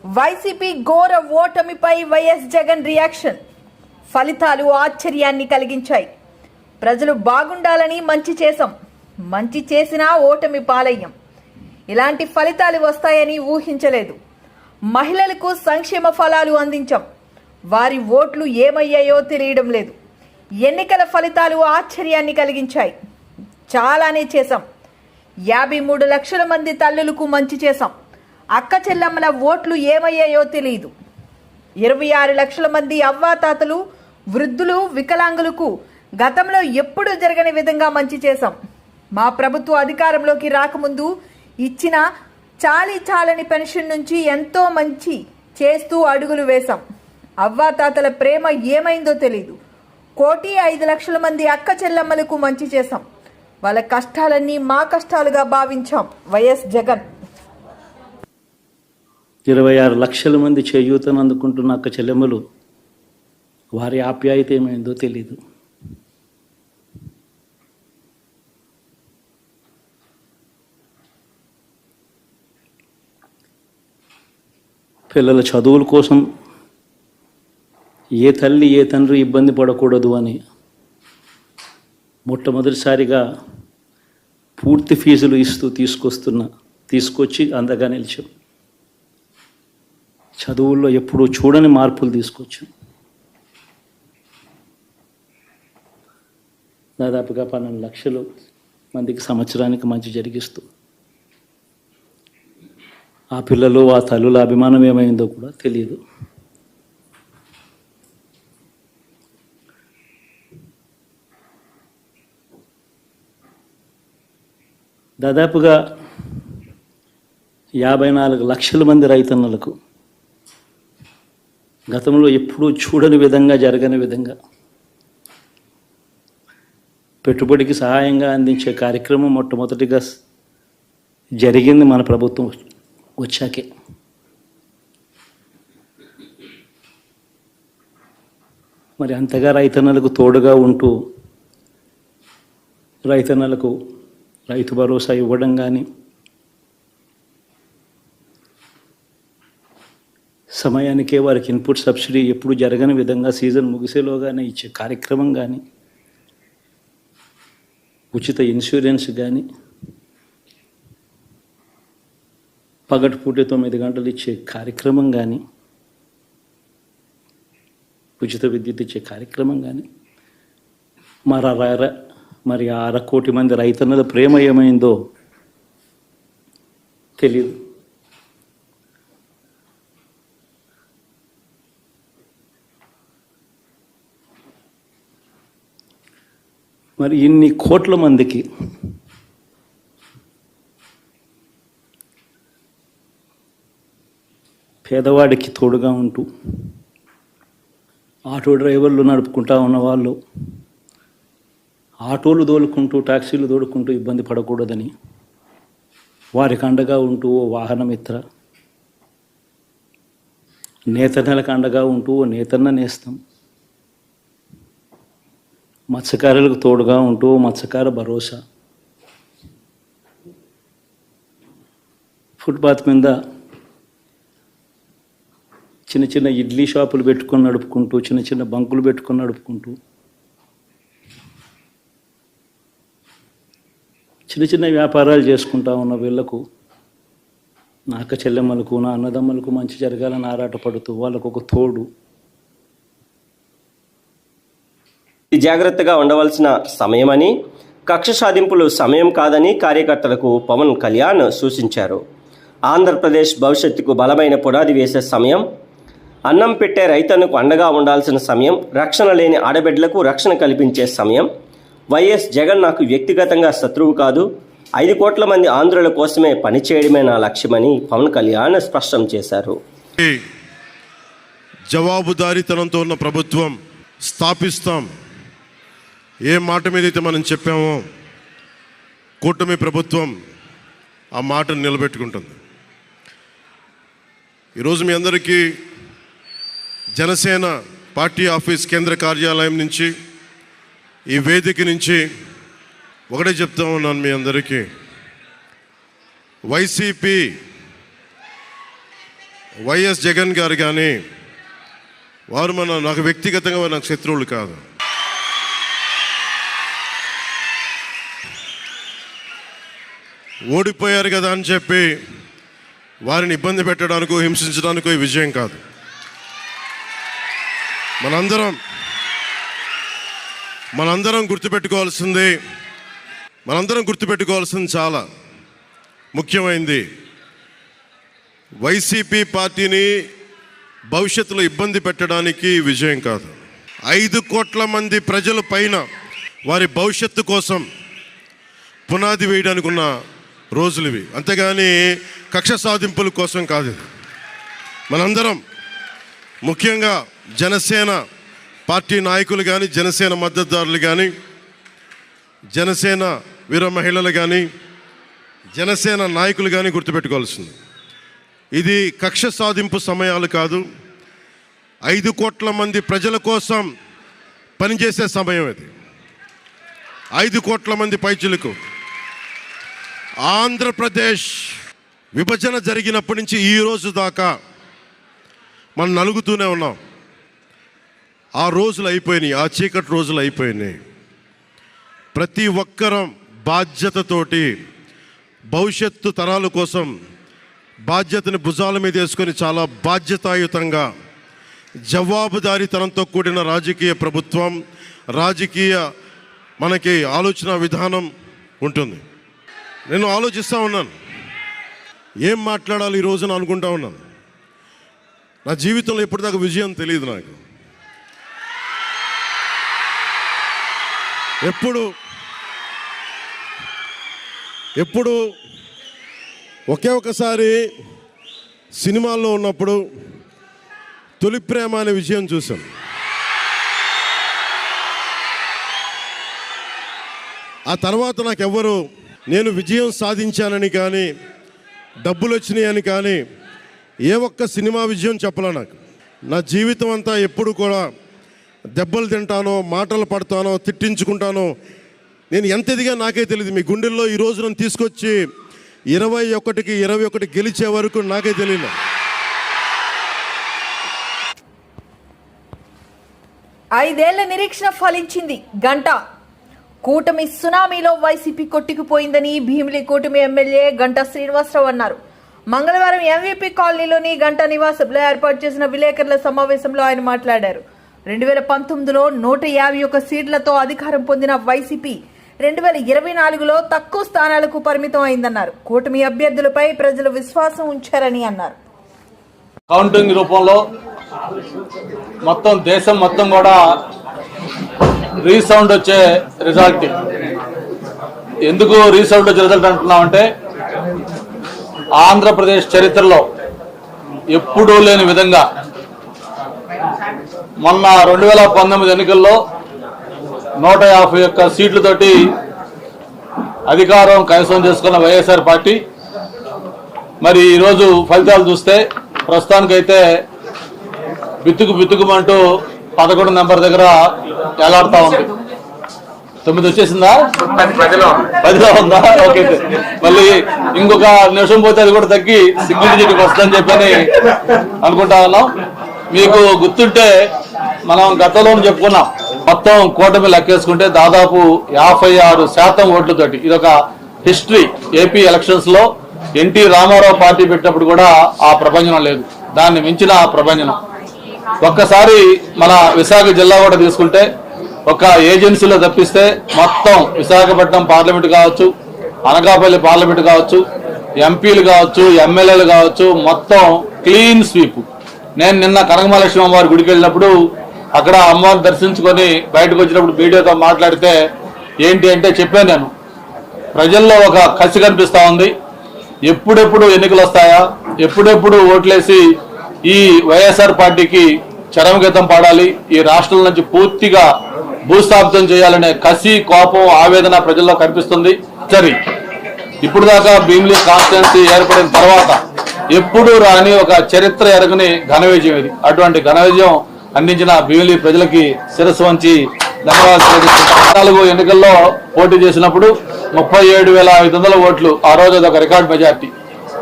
YCP ఘోర ఓటమిపై YS Jagan reaction. ఫలితాలు ఆశ్చర్యాన్ని కలిగించాయి. ప్రజలు బాగుండాలని మంచి చేశాం, మంచి చేసినా ఓటమి పాలయ్యం. ఇలాంటి ఫలితాలు వస్తాయని ఊహించలేదు. మహిళలకు సంక్షేమ ఫలాలు అందించాం, వారి ఓట్లు ఏమయ్యాయో తెలియడం లేదు. ఎన్నికల ఫలితాలు ఆశ్చర్యాన్ని కలిగించాయి. చాలానే చేశాం. 53 లక్షల మంది తల్లులకు మంచి చేశాం. అక్క చెల్లమ్మల ఓట్లు ఏమయ్యాయో తెలియదు. 26 లక్షల మంది అవ్వాతాతలు, వృద్ధులు, వికలాంగులకు గతంలో ఎప్పుడూ జరగని విధంగా మంచి చేశాం. మా ప్రభుత్వ అధికారంలోకి రాకముందు ఇచ్చిన చాలని పెన్షన్ నుంచి ఎంతో మంచి చేస్తూ అడుగులు వేశాం. అవ్వాతాతల ప్రేమ ఏమైందో తెలియదు. 1,05,00,000 మంది అక్క చెల్లమ్మలకు మంచి చేశాం. వాళ్ళ కష్టాలన్నీ మా కష్టాలుగా భావించాం. వైఎస్ జగన్ 26 లక్షల మంది చేయూతను అందుకుంటున్న అక్క చెల్లెమ్మలు, వారి ఆప్యాయత ఏమైందో తెలీదు. పిల్లల చదువుల కోసం ఏ తల్లి ఏ తండ్రి ఇబ్బంది పడకూడదు అని మొట్టమొదటిసారిగా పూర్తి ఫీజులు ఇస్తూ తీసుకొచ్చి అందగా నిలిచాం. చదువుల్లో ఎప్పుడూ చూడని మార్పులు తీసుకొచ్చాం. దాదాపుగా 12 లక్షల మందికి సంవత్సరానికి మంచి జరిగిస్తూ ఆ పిల్లలు ఆ తల్లుల అభిమానం ఏమైందో కూడా తెలియదు. దాదాపుగా 54 లక్షల మంది రైతన్నలకు గతంలో ఎప్పుడూ చూడని విధంగా, జరగని విధంగా పెట్టుబడికి సహాయంగా అందించే కార్యక్రమం మొట్టమొదటిగా జరిగింది మన ప్రభుత్వం వచ్చాకే. మరి అంతగా రైతన్నలకు తోడుగా ఉంటూ రైతన్నలకు రైతు భరోసా ఇవ్వడం కానీ, సమయానికే వారికి ఇన్పుట్ సబ్సిడీ ఎప్పుడు జరగని విధంగా సీజన్ ముగిసేలోగానే ఇచ్చే కార్యక్రమం కానీ, ఉచిత ఇన్సూరెన్స్ కానీ, పగటిపూట 9 గంటలు ఇచ్చే కార్యక్రమం కానీ, ఉచిత విద్యుత్ ఇచ్చే కార్యక్రమం కానీ, మరి 1/2 కోటి మంది రైతన్నల ప్రేమ ఏమైందో తెలియదు. మరి ఇన్ని కోట్ల మందికి పేదవాడికి తోడుగా ఉంటూ ఆటో డ్రైవర్లు నడుపుకుంటా ఉన్నవాళ్ళు ఆటోలు దోలుకుంటూ, టాక్సీలు దోలుకుంటూ ఇబ్బంది పడకూడదని వారికి అండగా ఉంటూ ఓ వాహనమిత్ర, నేతన్నలకు అండగా ఉంటూ ఓ నేతన్న నేస్తం, మత్స్యకారులకు తోడుగా ఉంటూ మత్స్యకార భరోసా, ఫుట్పాత్ మీద చిన్న చిన్న ఇడ్లీ షాపులు పెట్టుకొని నడుపుకుంటూ, చిన్న చిన్న బంకులు పెట్టుకొని నడుపుకుంటూ, చిన్న చిన్న వ్యాపారాలు చేసుకుంటా ఉన్న వీళ్లకు, నా అక్క చెల్లెమ్మలకు, నా అన్నదమ్మలకు మంచి జరగాలని ఆరాటపడుతూ వాళ్ళకు ఒక తోడు. జాగ్రత్తగా ఉండవలసిన సమయమని, కక్ష సాధింపులు సమయం కాదని కార్యకర్తలకు పవన్ కళ్యాణ్ సూచించారు. ఆంధ్రప్రదేశ్ భవిష్యత్తుకు బలమైన పునాది వేసే సమయం, అన్నం పెట్టే రైతన్నకు అండగా ఉండాల్సిన సమయం, రక్షణ లేని ఆడబిడ్డలకు రక్షణ కల్పించే సమయం. వైఎస్ జగన్ నాకు వ్యక్తిగతంగా శత్రువు కాదు, 5 కోట్ల మంది ఆంధ్రుల కోసమే పనిచేయడమే నా లక్ష్యమని పవన్ కళ్యాణ్ స్పష్టం చేశారు. జవాబుదారీతనంతో ఉన్న ప్రభుత్వం స్థాపిస్తాం. ఏ మాట మీద అయితే మనం చెప్పామో కూటమి ప్రభుత్వం ఆ మాటను నిలబెట్టుకుంటుంది. ఈరోజు మీ అందరికీ జనసేన పార్టీ ఆఫీస్ కేంద్ర కార్యాలయం నుంచి, ఈ వేదిక నుంచి ఒకటే చెప్తా ఉన్నాను మీ అందరికీ, వైసీపీ వైఎస్ జగన్ గారు కానీ వారు నాకు వ్యక్తిగతంగా నాకు శత్రువులు కాదు. ఓడిపోయారు కదా అని చెప్పి వారిని ఇబ్బంది పెట్టడానికో హింసించడానికో ఈ విజయం కాదు. మనందరం గుర్తుపెట్టుకోవాల్సింది చాలా ముఖ్యమైనది. వైసీపీ పార్టీని భవిష్యత్తులో ఇబ్బంది పెట్టడానికి విజయం కాదు. 5 కోట్ల మంది ప్రజల పైన వారి భవిష్యత్తు కోసం పునాది వేయడానికి ఉన్న రోజులు ఇవి, అంతేగాని కక్ష సాధింపుల కోసం కాదు. మనందరం ముఖ్యంగా జనసేన పార్టీ నాయకులు కానీ, జనసేన మద్దతుదారులు కానీ, జనసేన వీర మహిళలు కానీ, జనసేన నాయకులు కానీ గుర్తుపెట్టుకోవాల్సింది, ఇది కక్ష సాధింపు సమయాలు కాదు. 5 కోట్ల మంది ప్రజల కోసం పనిచేసే సమయం ఇది. 5 కోట్ల మంది పైచులకు ఆంధ్రప్రదేశ్ విభజన జరిగినప్పటి నుంచి ఈ రోజు దాకా మనం నలుగుతూనే ఉన్నాం. ఆ రోజులు అయిపోయినాయి, ఆ చీకటి రోజులు అయిపోయినాయి. ప్రతి ఒక్కరం బాధ్యతతోటి భవిష్యత్తు తరాల కోసం బాధ్యతని భుజాల మీద వేసుకొని చాలా బాధ్యతాయుతంగా జవాబుదారీతనంతో కూడిన రాజకీయ ప్రభుత్వం, రాజకీయ మనకి ఆలోచన విధానం ఉంటుంది. నేను ఆలోచిస్తూ ఉన్నాను, ఏం మాట్లాడాలి ఈ రోజున అనుకుంటా ఉన్నాను. నా జీవితంలో ఎప్పటిదాకా విజయం తెలియదు నాకు. ఎప్పుడు ఒకే ఒకసారి సినిమాల్లో ఉన్నప్పుడు తొలి ప్రేమ అనే విజయం చూసాం. ఆ తర్వాత నాకెవ్వరు నేను విజయం సాధించానని కానీ, డబ్బులు వచ్చినాయని కానీ ఏ ఒక్క సినిమా విజయం చెప్పలే నాకు. నా జీవితం అంతా ఎప్పుడు కూడా దెబ్బలు తింటానో, మాటలు పడతానో, తిట్టించుకుంటానో, నేను ఎంత ఎదిగా నాకే తెలియదు. మీ గుండెల్లో ఈ రోజు నన్ను తీసుకొచ్చి 21కి 21 గెలిచే వరకు నాకే తెలియదు. 5 ఏళ్ల నిరీక్షణ ఫలించింది. గంట కూటమి సునామీలో వైసీపీ కొట్టుకుపోయిందని భీమిలి కూటమి ఎమ్మెల్యే గంటా శ్రీనివాసరావు అన్నారు. మంగళవారం ఎంవీపీ కాలనీలోని గంటా నివాసంలో ఏర్పాటు చేసిన విలేకరుల సమావేశంలో ఆయన మాట్లాడారు. 2019లో 151 సీట్లతో అధికారం పొందిన వైసీపీ 2024లో తక్కువ స్థానాలకు పరిమితం అయిందన్నారు. కూటమి అభ్యర్థులపై ప్రజలు విశ్వాసం ఉంచారని అన్నారు. కౌంటింగ్ రూపంలో మొత్తం దేశం మొత్తం కూడా రీసౌండ్ వచ్చే రిజల్ట్. ఎందుకు రీసౌండ్ వచ్చే రిజల్ట్ అంటున్నామంటే, ఆంధ్రప్రదేశ్ చరిత్రలో ఎప్పుడూ లేని విధంగా మొన్న 2019 ఎన్నికల్లో 151 సీట్లతోటి అధికారం కైవసం చేసుకున్న వైఎస్ఆర్ పార్టీ మరి ఈరోజు ఫలితాలు చూస్తే ప్రస్తుతానికైతే బిత్తుకుమంటూ 11 నెంబర్ దగ్గర ఎలాడుతా ఉంది. 9 వచ్చేసిందా? 10లో ఉందా? ఓకే. మళ్ళీ ఇంకొక నిమిషం పోతే అది కూడా తగ్గి సింగిల్ డిజిట్కి వస్తుందని చెప్పని అనుకుంటా ఉన్నాం. మీకు గుర్తుంటే మనం గతంలో చెప్పుకున్నాం, మొత్తం కూటమి లెక్కేసుకుంటే దాదాపు 56% ఓట్లతోటి ఇదొక హిస్టరీ. ఏపీ ఎలక్షన్స్ లో ఎన్టీ రామారావు పార్టీ పెట్టినప్పుడు కూడా ఆ ప్రభంజనం లేదు, దాన్ని మించిన ప్రభంజనం. ఒక్కసారి మన విశాఖ జిల్లా కూడా తీసుకుంటే ఒక ఏజెన్సీలో తప్పిస్తే మొత్తం విశాఖపట్నం పార్లమెంట్ కావచ్చు, అనకాపల్లి పార్లమెంట్ కావచ్చు, ఎంపీలు కావచ్చు, ఎమ్మెల్యేలు కావచ్చు, మొత్తం క్లీన్ స్వీప్. నేను నిన్న కనకమహాలక్ష్మి అమ్మవారి గుడికి వెళ్ళినప్పుడు అక్కడ అమ్మవారిని దర్శించుకొని బయటకు వచ్చినప్పుడు మీడియాతో మాట్లాడితే ఏంటి అంటే చెప్పాను, నేను ప్రజల్లో ఒక కసి కనిపిస్తూ ఉంది. ఎప్పుడెప్పుడు ఎన్నికలు వస్తాయా, ఎప్పుడెప్పుడు ఓట్లేసి ఈ వైఎస్ఆర్ పార్టీకి చరమగీతం పాడాలి, ఈ రాష్ట్రం నుంచి పూర్తిగా భూస్థాపితం చేయాలనే కసి, కోపం, ఆవేదన ప్రజల్లో కనిపిస్తుంది. సరే, ఇప్పుడు దాకా భీమిలి కాన్స్టిట్యున్సీ ఏర్పడిన తర్వాత ఎప్పుడు రాని ఒక చరిత్ర ఎరగని ఘన విజయం ఇది. అటువంటి ఘన విజయం అందించిన భీమిలి ప్రజలకి శిరస్సు వంచి ధన్యవాదాలు. 4 ఎన్నికల్లో పోటీ చేసినప్పుడు 37,500 ఓట్లు, ఆ రోజు అదొక రికార్డు మెజార్టీ.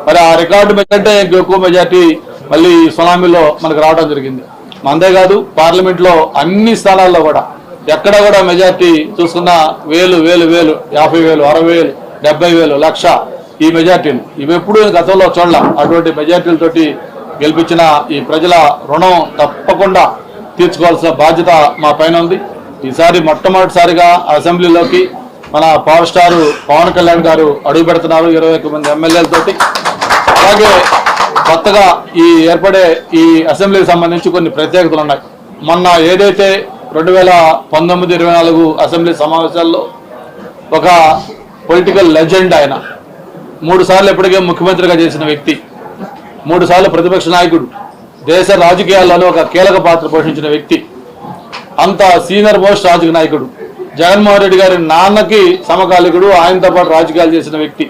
మరి ఆ రికార్డు మెజార్టీ ఎక్కువ మెజార్టీ మళ్ళీ ఈ సునామీలో మనకు రావడం జరిగింది. అంతేకాదు పార్లమెంట్లో అన్ని స్థానాల్లో కూడా ఎక్కడ కూడా మెజార్టీ చూసుకున్న వేలు 50,000, 60,000, 70,000, లక్ష ఈ మెజార్టీలు ఇవి ఎప్పుడు గతంలో చూడలేం. అటువంటి మెజార్టీలతోటి గెలిపించిన ఈ ప్రజల రుణం తప్పకుండా తీర్చుకోవాల్సిన బాధ్యత మా పైన ఉంది. ఈసారి మొట్టమొదటిసారిగా అసెంబ్లీలోకి మన పవర్ స్టార్ పవన్ కళ్యాణ్ గారు అడుగు పెడుతున్నారు 21 మంది ఎమ్మెల్యేలతోటి. అలాగే కొత్తగా ఈ ఏర్పడే ఈ అసెంబ్లీకి సంబంధించి కొన్ని ప్రత్యేకతలు ఉన్నాయి. మొన్న ఏదైతే 2019-24 అసెంబ్లీ సమావేశాల్లో ఒక పొలిటికల్ లెజెండ్, ఆయన 3 సార్లు ఇప్పటికే ముఖ్యమంత్రిగా చేసిన వ్యక్తి, 3 సార్లు ప్రతిపక్ష నాయకుడు, దేశ రాజకీయాల్లోనే ఒక కీలక పాత్ర పోషించిన వ్యక్తి, అంత సీనియర్ మోస్ట్ రాజకీయ నాయకుడు, జగన్మోహన్ రెడ్డి గారి నాన్నకి సమకాలికుడు, ఆయనతో పాటు రాజకీయాలు చేసిన వ్యక్తి,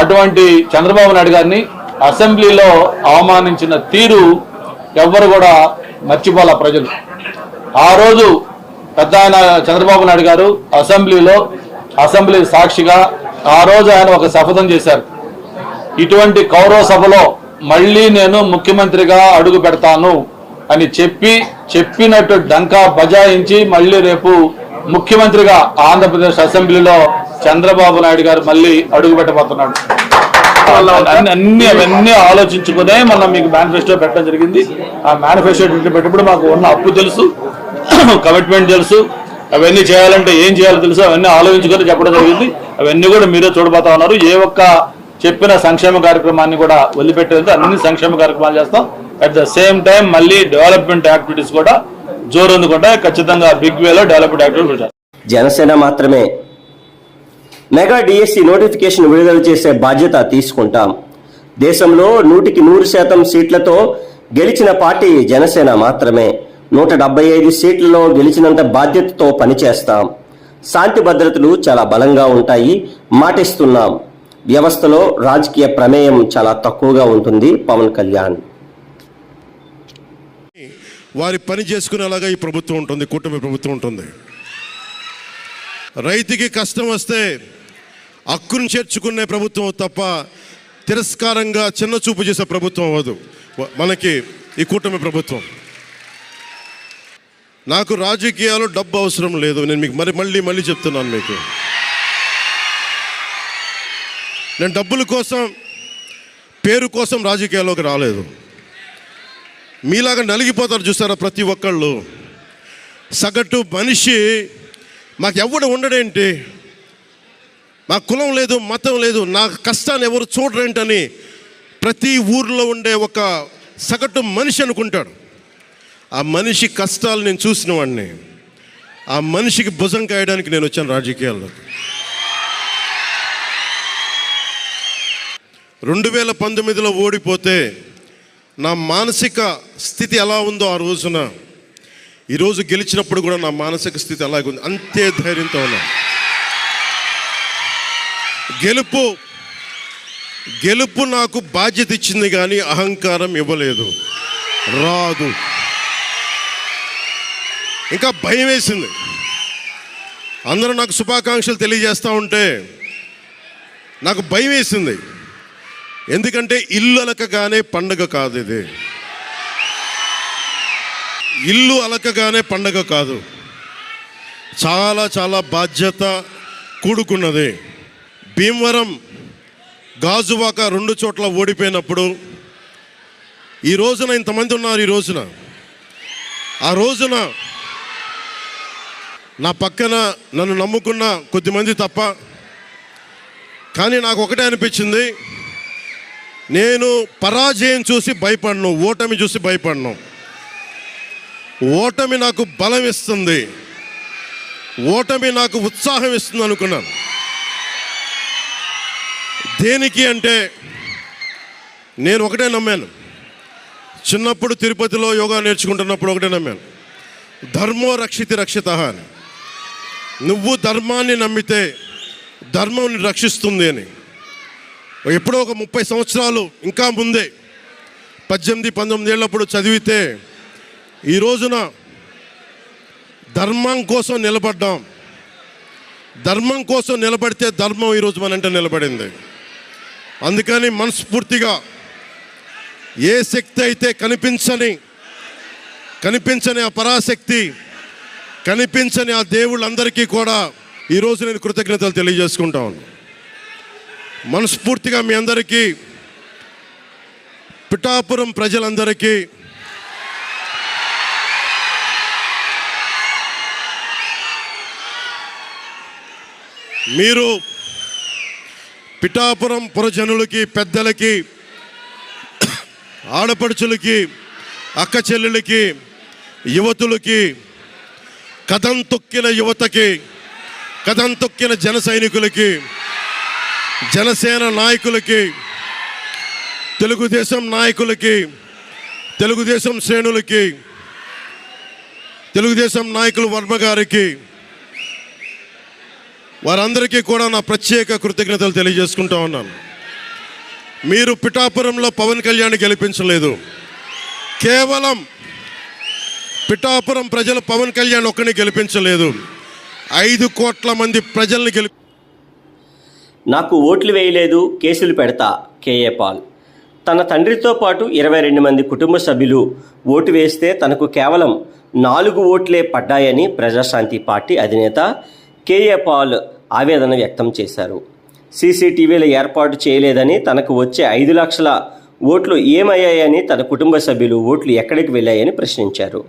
అటువంటి చంద్రబాబు నాయుడు గారిని అసెంబ్లీలో అవమానించిన తీరు ఎవ్వరు కూడా మర్చిపోలే ప్రజలు. ఆ రోజు పెద్ద ఆయన చంద్రబాబు నాయుడు గారు అసెంబ్లీ సాక్షిగా ఆ రోజు ఆయన ఒక శపథం చేశారు. ఇటువంటి కౌరవ సభలో మళ్ళీ నేను ముఖ్యమంత్రిగా అడుగు పెడతాను అని చెప్పినట్టు డంకా బజాయించి మళ్ళీ రేపు ముఖ్యమంత్రిగా ఆంధ్రప్రదేశ్ అసెంబ్లీలో చంద్రబాబు నాయుడు గారు మళ్ళీ అడుగు పెట్టబోతున్నాడు. అవన్నీ ఆలోచించుకునే మనం మీకు మేనిఫెస్టో పెట్టడం జరిగింది. ఆ మేనిఫెస్టో పెట్టినప్పుడు మాకు ఉన్న అప్పు తెలుసు, కమిట్మెంట్ తెలుసు, అవన్నీ చేయాలంటే ఏం చేయాలో తెలుసు, అవన్నీ ఆలోచించుకొని చెప్పడం జరిగింది. అవన్నీ కూడా మీరే చూడబోతా ఉన్నారు. ఏ ఒక్క చెప్పిన సంక్షేమ కార్యక్రమాన్ని కూడా వదిలిపెట్టేది, అన్ని సంక్షేమ కార్యక్రమాలు చేస్తాం. అట్ ద సేమ్ టైం మళ్ళీ డెవలప్మెంట్ యాక్టివిటీస్ కూడా జోరందుకుంటాయి. ఖచ్చితంగా బిగ్ వేలో డెవలప్మెంట్ యాక్టివిటీస్. జనసేన మాత్రమే మెగా డిఎస్సి నోటిఫికేషన్ విడుదల చేసే బాధ్యత తీసుకుంటాం. దేశంలో 100% సీట్లతో గెలిచిన పార్టీ జనసేన మాత్రమే. 175 సీట్లలో గెలిచినంత బాధ్యతతో పనిచేస్తాం. శాంతి భద్రతలు చాలా బలంగా ఉంటాయి, మాటిస్తున్నాం. వ్యవస్థలో రాజకీయ ప్రమేయం చాలా తక్కువగా ఉంటుంది. పవన్ కళ్యాణ్. వారి పని చేసుకునేలాగా ఈ ప్రభుత్వం ఉంటుంది, కూటమి ప్రభుత్వం ఉంటుంది. రైతుకి కష్టం వస్తే హక్కును చేర్చుకునే ప్రభుత్వం తప్ప తిరస్కారంగా చిన్న చూపు చేసే ప్రభుత్వం అవ్వదు మనకి ఈ కూటమి ప్రభుత్వం. నాకు రాజకీయాలు డబ్బు అవసరం లేదు. నేను మీకు మళ్ళీ చెప్తున్నాను. మీకు నేను డబ్బుల కోసం, పేరు కోసం రాజకీయాల్లోకి రాలేదు. మీలాగా నలిగిపోతారు చూసారా ప్రతి ఒక్కళ్ళు. సగటు మనిషి మాకు ఎవడు ఉండడేంటి, మా కులం లేదు, మతం లేదు, నా కష్టాన్ని ఎవరు చూడరేంటని ప్రతి ఊర్లో ఉండే ఒక సగటు మనిషి అనుకుంటాడు. ఆ మనిషి కష్టాలు నేను చూసిన వాడిని. ఆ మనిషికి భుజం కాయడానికి నేను వచ్చాను రాజకీయాల్లో. 2019లో ఓడిపోతే నా మానసిక స్థితి ఎలా ఉందో ఆ రోజున, ఈరోజు గెలిచినప్పుడు కూడా నా మానసిక స్థితి అలాగే ఉంది. అంతే ధైర్యంతో ఉన్నా. గెలుపు నాకు బాధ్యత ఇచ్చింది కానీ అహంకారం ఇవ్వలేదు, రాదు. ఇంకా భయం వేసింది. అందరూ నాకు శుభాకాంక్షలు తెలియజేస్తూ ఉంటే నాకు భయం వేసింది. ఎందుకంటే ఇల్లు అలకగానే పండగ కాదు ఇది. ఇల్లు అలకగానే పండగ కాదు, చాలా చాలా బాధ్యత కూడుకున్నది. భీమవరం, గాజువాక 2 చోట్ల ఓడిపోయినప్పుడు ఈ రోజున ఇంతమంది ఉన్నారు. ఆ రోజున నా పక్కన నన్ను నమ్ముకున్న కొద్దిమంది తప్ప. కానీ నాకు ఒకటే అనిపించింది, నేను పరాజయం చూసి భయపడను, ఓటమి చూసి భయపడను. ఓటమి నాకు బలం ఇస్తుంది, ఓటమి నాకు ఉత్సాహం ఇస్తుంది అనుకున్నాను. దేనికి అంటే నేను ఒకటే నమ్మాను. చిన్నప్పుడు తిరుపతిలో యోగా నేర్చుకుంటున్నప్పుడు ఒకటే నమ్మాను, ధర్మో రక్షితి రక్షిత అని. నువ్వు ధర్మాన్ని నమ్మితే ధర్మం రక్షిస్తుంది అని. ఎప్పుడో ఒక 30 సంవత్సరాలు ఇంకా ముందే 18-19 ఏళ్ళప్పుడు చదివితే ఈ రోజున ధర్మం కోసం నిలబడ్డాం. ధర్మం కోసం నిలబడితే ధర్మం ఈరోజు మనంటే నిలబడింది. అందుకని మనస్ఫూర్తిగా ఏ శక్తి అయితే కనిపించని ఆ పరాశక్తి, కనిపించని ఆ దేవుళ్ళందరికీ కూడా ఈరోజు నేను కృతజ్ఞతలు తెలియజేసుకుంటా ఉన్నాను. మనస్ఫూర్తిగా మీ అందరికీ, పిఠాపురం ప్రజలందరికీ మీరు పిఠాపురం పురజనులకి, పెద్దలకి, ఆడపడుచులకి, అక్క చెల్లెలకి, యువతులకి, కథం తొక్కిన యువతకి, కథం తొక్కిన జన సైనికులకి, జనసేన నాయకులకి, తెలుగుదేశం నాయకులకి, తెలుగుదేశం శ్రేణులకి, తెలుగుదేశం నాయకులు వర్మ గారికి, వారందరికీ కూడా నా ప్రత్యేక కృతజ్ఞతలు తెలియజేసుకుంటా ఉన్నాను. మీరు పిఠాపురంలో పవన్ కళ్యాణ్ గెలిపించలేదు. కేవలం పిఠాపురం ప్రజలు పవన్ కళ్యాణ్ ఒక్కడిని గెలిపించలేదు, 5 కోట్ల మంది ప్రజల్ని నాకు ఓట్లు వేయలేదు, కేసులు పెడతా. కేఏ పాల్. తన తండ్రితో పాటు 22 మంది కుటుంబ సభ్యులు ఓటు వేస్తే తనకు కేవలం 4 ఓట్లే పడ్డాయని ప్రజాశాంతి పార్టీ అధినేత కేఏ పాల్ ఆవేదన వ్యక్తం చేశారు. సీసీటీవీలు ఏర్పాటు చేయలేదని, తనకు వచ్చే 5 లక్షల ఓట్లు ఏమయ్యాయని, తన కుటుంబ సభ్యులు ఓట్లు ఎక్కడికి వెళ్ళాయని ప్రశ్నించారు.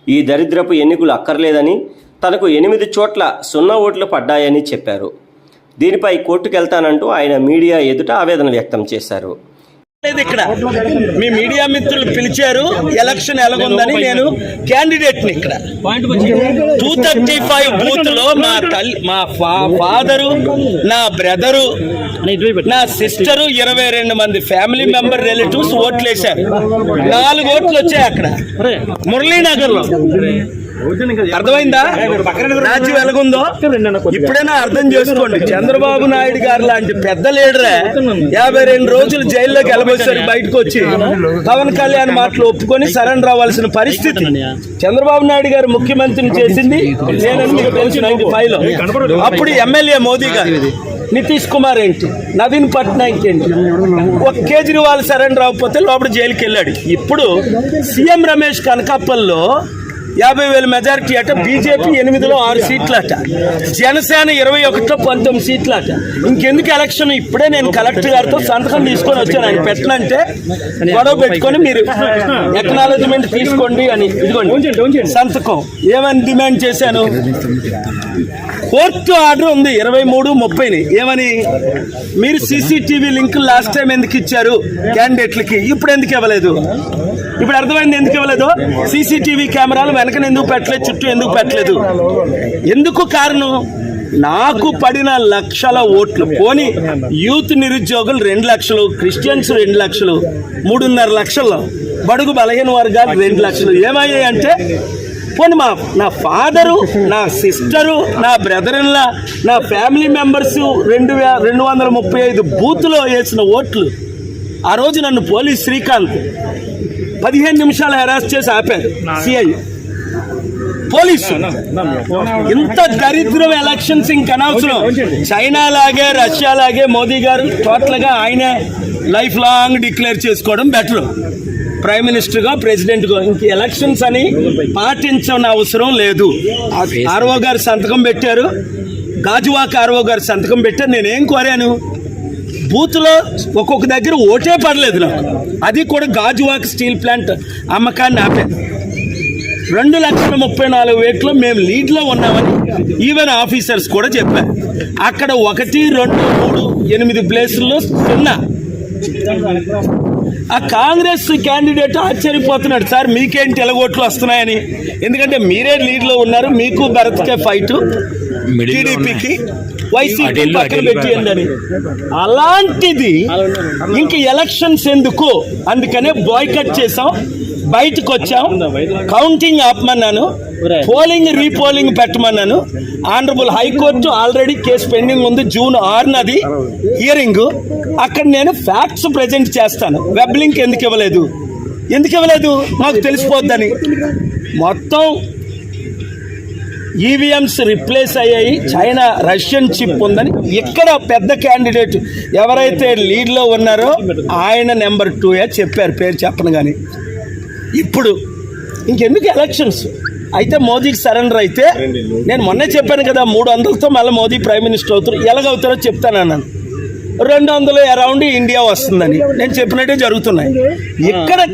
ఈ దరిద్రపు ఎన్నికలు అక్కర్లేదని, తనకు 8 చోట్ల 0 ఓట్లు పడ్డాయని చెప్పారు. దీనిపై కోర్టుకెళ్తానంటూ ఆయన మీడియా ఎదుట ఆవేదన వ్యక్తం చేశారు. ఇక్కడ మీ మీడియా మిత్రులు పిలిచారు, ఎలక్షన్ ఎలాగుందని. నేను క్యాండిడేట్ని. ఇక్కడ 235 బూత్ లో మా ఫాదరు, నా బ్రదరు, నా సిస్టరు, 22 మంది ఫ్యామిలీ మెంబర్ రిలేటివ్స్ ఓట్లు వేశారు. 4 ఓట్లు వచ్చాయి అక్కడ మురళీనగర్ లో. అర్థమైందా రాజ్యం ఎలాగుందో? ఇప్పుడైనా అర్థం చేసుకోండి. చంద్రబాబు నాయుడు గారు లాంటి పెద్ద లీడరే 52 రోజులు జైల్లోకి వెళ్ళబోసారు, బయటకు వచ్చి పవన్ కళ్యాణ్ మాటలు ఒప్పుకొని సరెండర్ అవ్వాల్సిన పరిస్థితి. చంద్రబాబు నాయుడు గారు ముఖ్యమంత్రిని చేసింది నేను మీకు తెలుసు 95 లో. అప్పుడు ఎమ్మెల్యే మోదీ గారు, నితీష్ కుమార్ ఏంటి, నవీన్ పట్నాయక్ ఏంటి, ఒక కేజ్రీవాల్ సరెండర్ అవ్వకపోతే లోపల జైలుకి వెళ్ళాడు. ఇప్పుడు సీఎం రమేష్ కనకాపల్లో 50,000 మెజారిటీ అట, బీజేపీ 8లో 6 సీట్లట, జనసేన 21లో 19 సీట్లట. ఇంకెందుకు ఎలక్షన్? ఇప్పుడే నేను కలెక్టర్ గారితో సంతకం తీసుకొని వచ్చాను. ఆయన పెట్టనంటే గొడవ పెట్టుకొని మీరు ఎక్నాలజ్మెంట్ తీసుకోండి అని, ఇదిగోండి సంతకం. ఏమని డిమాండ్ చేశాను? కోర్టు ఆర్డర్ ఉంది 23-30ని. ఏమని? మీరు సీసీటీవీ లింక్ లాస్ట్ టైం ఎందుకు ఇచ్చారు క్యాండిడేట్లకి, ఇప్పుడు ఎందుకు ఇవ్వలేదు? ఇప్పుడు అర్థమైంది ఎందుకు ఇవ్వలేదు. సీసీటీవీ కెమెరాలు వెనకన ఎందుకు పెట్టలేదు, చుట్టూ ఎందుకు పెట్టలేదు? ఎందుకు కారణం? నాకు పడిన లక్షల ఓట్లు పోని, యూత్ నిరుద్యోగులు 2 లక్షలు, క్రిస్టియన్స్ 2 లక్షలు, 3.5 లక్షలు, బడుగు బలహీన వర్గాలు 2 లక్షలు ఏమయ్యాయి అంటే, పోనీ నా ఫాదరు, నా సిస్టరు, నా బ్రదర్ ఇన్ లా, నా ఫ్యామిలీ మెంబర్స్ 235 బూత్లో వేసిన ఓట్లు. ఆ రోజు నన్ను పోలీస్ శ్రీకాంత్ 15 నిమిషాలు హెరాస్ చేసి ఆపారు సిఐ పోలీసు. ఇంత దరిద్రం ఎలక్షన్స్ ఇంకనవసరం. చైనా లాగే, రష్యా లాగే మోదీ గారు టోటల్ గా ఆయనే లైఫ్ లాంగ్ డిక్లేర్ చేసుకోవడం బెటర్. ప్రైమ్ మినిస్టర్గా, ప్రెసిడెంట్గా ఇంక ఎలక్షన్స్ అని పాటించని అవసరం లేదు. ఆర్ఓ గారు సంతకం పెట్టారు, గాజువాక ఆర్ఓ గారు సంతకం పెట్టారు. నేనేం కోరాను? బూత్లో ఒక్కొక్క దగ్గర ఓటే పడలేదు నాకు. అది కూడా గాజువాక స్టీల్ ప్లాంట్ అమ్మకాన్ని ఆపాను. 2,34,000 మేము లీడ్లో ఉన్నామని ఈవెన్ ఆఫీసర్స్ కూడా చెప్పారు. అక్కడ 1, 2, 3, 8 ప్లేసుల్లో 0. ఆ కాంగ్రెస్ క్యాండిడేట్ ఆశ్చర్యపోతున్నాడు, సార్ మీకేంటి ఎలగోట్లు వస్తున్నాయని. ఎందుకంటే మీరే లీడ్లో ఉన్నారు, మీకు భరత్కే ఫైట్, టీడీపీకి వైసీపీ పక్కన పెట్టిందని. అలాంటిది ఇంక ఎలక్షన్స్ ఎందుకు? అందుకనే బాయ్కట్ చేసాం, బయటకు వచ్చాం, కౌంటింగ్ ఆపమన్నాను, పోలింగ్ రీపోలింగ్ పెట్టమన్నాను. Honourable high court already case pending ఉంది, June 6 హియరింగ్. అక్కడ నేను ఫ్యాక్ట్స్ ప్రజెంట్ చేస్తాను. వెబ్ లింక్ ఎందుకు ఇవ్వలేదు మాకు తెలిసిపోద్దని. మొత్తం ఈవీఎంస్ రిప్లేస్ అయ్యాయి, చైనా రష్యన్ చిప్ ఉందని. ఇక్కడ పెద్ద క్యాండిడేట్ ఎవరైతే లీడ్లో ఉన్నారో ఆయన నెంబర్ 2 చెప్పారు, పేరు చెప్పను. కానీ ఇప్పుడు ఇంకెందుకు ఎలక్షన్స్? అయితే మోదీకి సరెండర్ అయితే, నేను మొన్నే చెప్పాను కదా 300తో మళ్ళీ మోదీ ప్రైమ్ మినిస్టర్ అవుతారు. ఎలాగవుతారో చెప్తానన్నాను. 200 అరౌండ్ ఇండియా వస్తుందని నేను చెప్పినట్టే జరుగుతున్నాయి. ఇక్కడ